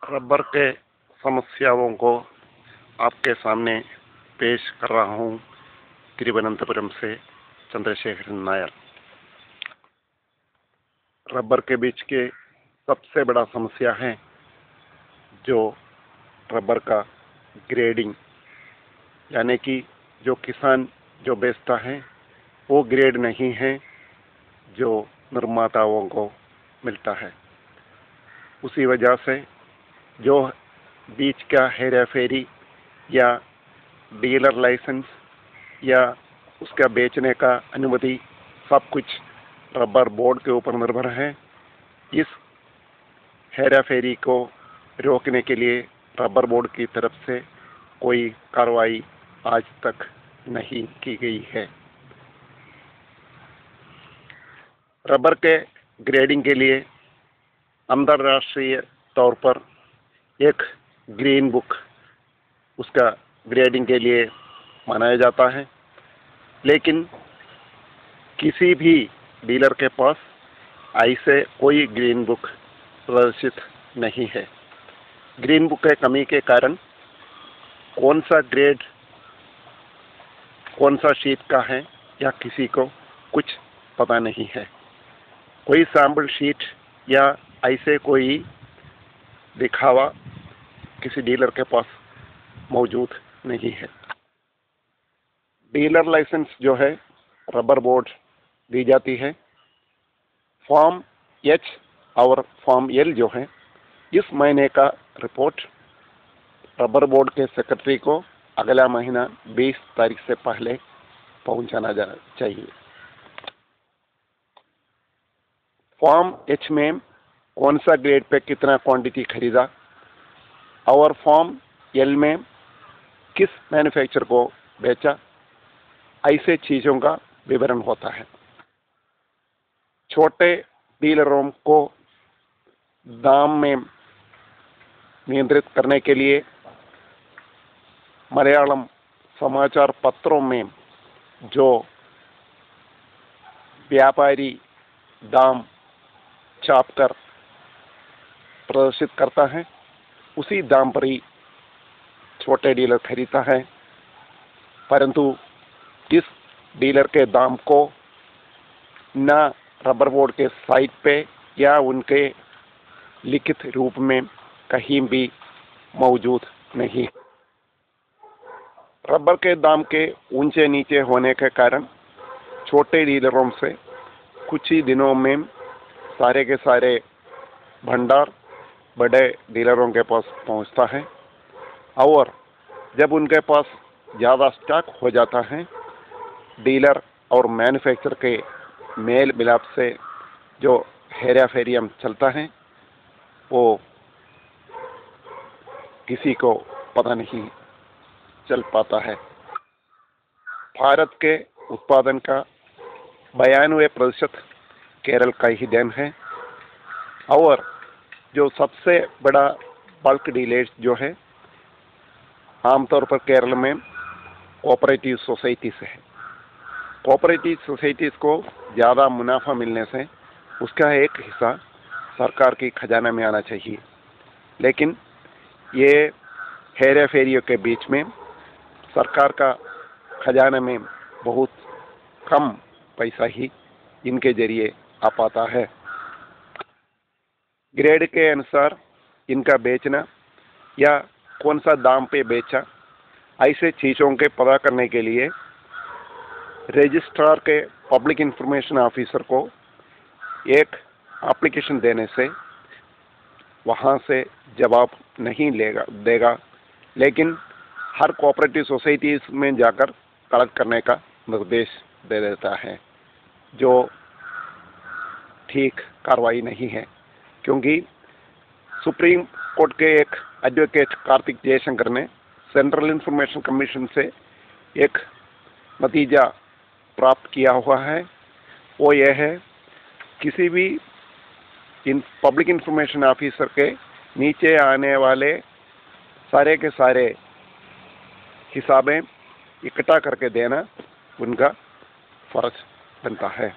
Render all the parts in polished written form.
Rubber के समस्याओं को आपके सामने पेश कर रहा हूँ। तिरुवनंतपुरम से चंद्रशेखर नायर। रबर के बीच के सबसे बड़ा समस्या है जो रबर का ग्रेडिंग, यानी कि जो किसान जो बेचता है वो ग्रेड नहीं है जो निर्माताओं को मिलता है। उसी वजह से जो बीच का हेरा फेरी या डीलर लाइसेंस या उसका बेचने का अनुमति सब कुछ रबर बोर्ड के ऊपर निर्भर है। इस हेरा फेरी को रोकने के लिए रबर बोर्ड की तरफ से कोई कार्रवाई आज तक नहीं की गई है। रबर के ग्रेडिंग के लिए अंतर्राष्ट्रीय तौर पर एक ग्रीन बुक उसका ग्रेडिंग के लिए मनाया जाता है, लेकिन किसी भी डीलर के पास ऐसे कोई ग्रीन बुक प्रदर्शित नहीं है। ग्रीन बुक के कमी के कारण कौन सा ग्रेड कौन सा शीट का है या किसी को कुछ पता नहीं है। कोई सैंपल शीट या ऐसे कोई दिखावा किसी डीलर के पास मौजूद नहीं है। डीलर लाइसेंस जो है रबर बोर्ड दी जाती है। फॉर्म एच और फॉर्म एल जो है इस महीने का रिपोर्ट रबर बोर्ड के सेक्रेटरी को अगला महीना 20 तारीख से पहले पहुंचाना जाना चाहिए। फॉर्म एच में कौन सा ग्रेड पे कितना क्वांटिटी खरीदा और फॉर्म एल में किस मैन्युफैक्चरर को बेचा, ऐसे चीज़ों का विवरण होता है। छोटे डीलरों को दाम में नियंत्रित करने के लिए मलयालम समाचार पत्रों में जो व्यापारी दाम छापकर प्रदर्शित करता है उसी दाम पर ही छोटे डीलर खरीदता है, परंतु इस डीलर के दाम को न रबर बोर्ड के साइट पे या उनके लिखित रूप में कहीं भी मौजूद नहीं। रबर के दाम के ऊंचे नीचे होने के कारण छोटे डीलरों से कुछ ही दिनों में सारे के सारे भंडार बड़े डीलरों के पास पहुंचता है और जब उनके पास ज़्यादा स्टॉक हो जाता है, डीलर और मैन्युफैक्चरर के मेल मिलाप से जो हेरा फेरी चलता है वो किसी को पता नहीं चल पाता है। भारत के उत्पादन का 92% केरल का ही देन है और जो सबसे बड़ा बल्क डीलर्स जो है आमतौर पर केरल में कोऑपरेटिव सोसाइटी से है। कोऑपरेटिव सोसाइटीज़ को ज़्यादा मुनाफा मिलने से उसका एक हिस्सा सरकार की खजाना में आना चाहिए, लेकिन ये हेरा फेरियों के बीच में सरकार का खजाना में बहुत कम पैसा ही इनके जरिए आ पाता है। ग्रेड के अनुसार इनका बेचना या कौन सा दाम पे बेचा, ऐसे चीज़ों के पता करने के लिए रजिस्ट्रार के पब्लिक इंफॉर्मेशन ऑफिसर को एक एप्लीकेशन देने से वहाँ से जवाब नहीं देगा, लेकिन हर कोऑपरेटिव सोसाइटीज़ में जाकर कलेक्ट करने का निर्देश दे देता है, जो ठीक कार्रवाई नहीं है। क्योंकि सुप्रीम कोर्ट के एक एडवोकेट कार्तिक जयशंकर ने सेंट्रल इंफॉर्मेशन कमीशन से एक नतीजा प्राप्त किया हुआ है। वो यह है, किसी भी पब्लिक इंफॉर्मेशन ऑफिसर के नीचे आने वाले सारे के सारे हिसाबें इकट्ठा करके देना उनका फर्ज बनता है।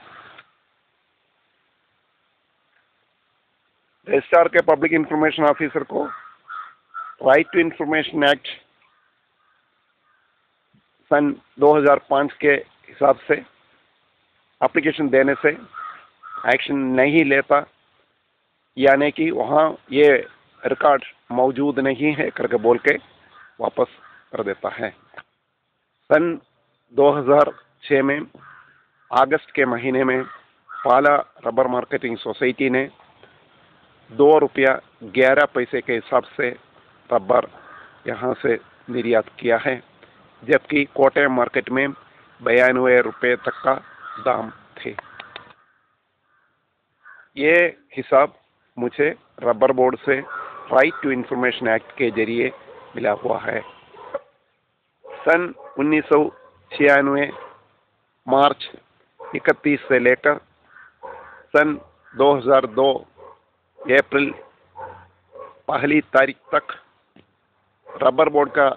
रजिस्ट्रार के पब्लिक इंफॉर्मेशन ऑफिसर को राइट टू इंफॉर्मेशन एक्ट सन 2005 के हिसाब से एप्लीकेशन देने से एक्शन नहीं लेता, यानी कि वहाँ ये रिकॉर्ड मौजूद नहीं है करके बोल के वापस कर देता है। सन 2006 में अगस्त के महीने में पाला रबर मार्केटिंग सोसाइटी ने ₹2.11 के हिसाब से रबर यहाँ से निर्यात किया है, जबकि कोटयम मार्केट में ₹92 तक का दाम थे। ये हिसाब मुझे रबर बोर्ड से राइट टू इंफॉर्मेशन एक्ट के जरिए मिला हुआ है। सन 1996 मार्च 31 से लेकर सन 2002 अप्रैल 1 तारीख तक रबर बोर्ड का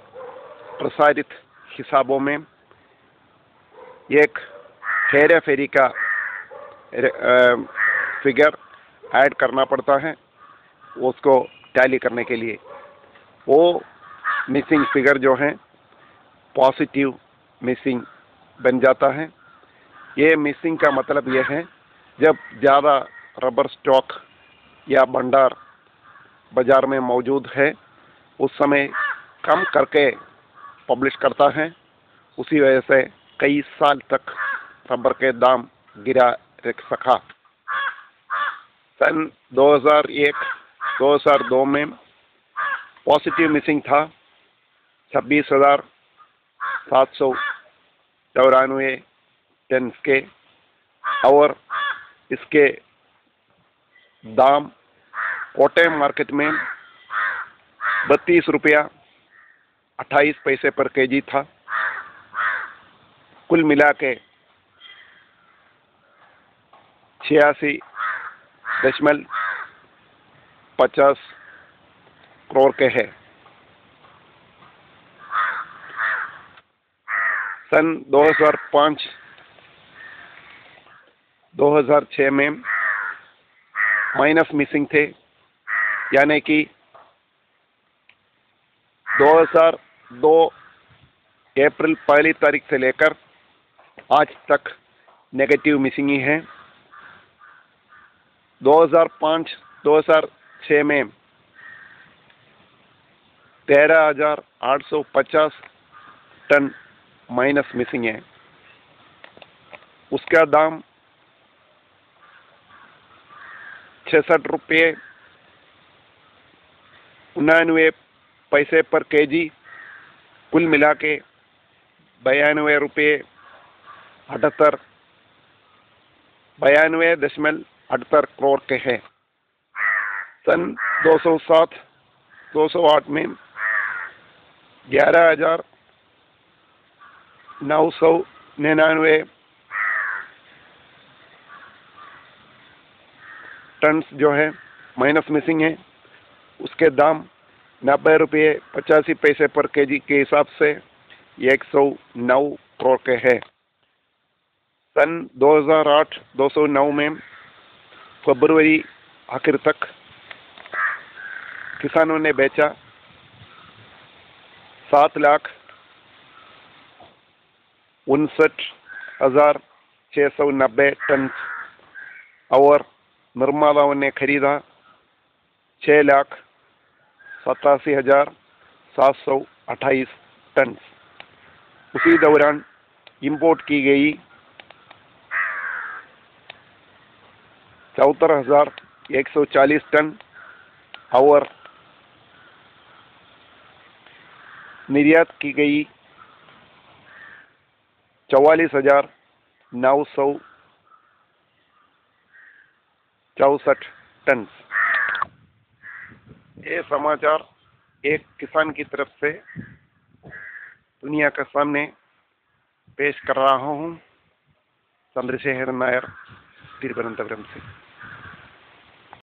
प्रसारित हिसाबों में एक हेरा फेरी का फिगर ऐड करना पड़ता है उसको टैली करने के लिए। वो मिसिंग फिगर जो है पॉजिटिव मिसिंग बन जाता है। ये मिसिंग का मतलब ये है जब ज़्यादा रबर स्टॉक या भंडार बाजार में मौजूद है उस समय कम करके पब्लिश करता है, उसी वजह से कई साल तक रबर के दाम गिरा रख सका। सन 2001-2002 में पॉजिटिव मिसिंग था 26,794 टन के, और इसके दाम कोटयम मार्केट में ₹32.28 पर केजी था। कुल मिला के 86.50 करोड़ के है। सन 2005-2006 में माइनस मिसिंग थे, यानी कि 2002 अप्रैल 1 तारीख से लेकर आज तक नेगेटिव मिसिंग ही है। 2005-2006 में 13,850 टन माइनस मिसिंग है। उसका दाम ₹66.99 पर केजी, कुल मिला के ₹92.78 करोड़ के है। सन 2007-2008 में 11,999 टन जो है माइनस मिसिंग है। उसके दाम ₹90.85 पर केजी के हिसाब से 109 करोड़ के है। सन 2008-2009 में फरवरी आखिर तक किसानों ने बेचा 7,59,690 टन, और निर्माताओं ने खरीदा 6,87,728 टन। उसी दौरान इंपोर्ट की गई 74,140 टन और निर्यात की गई 44,964 टन। ये समाचार एक किसान की तरफ से दुनिया के सामने पेश कर रहा हूँ। चंद्रशेखर नायर, तिरुवनंतपुरम से।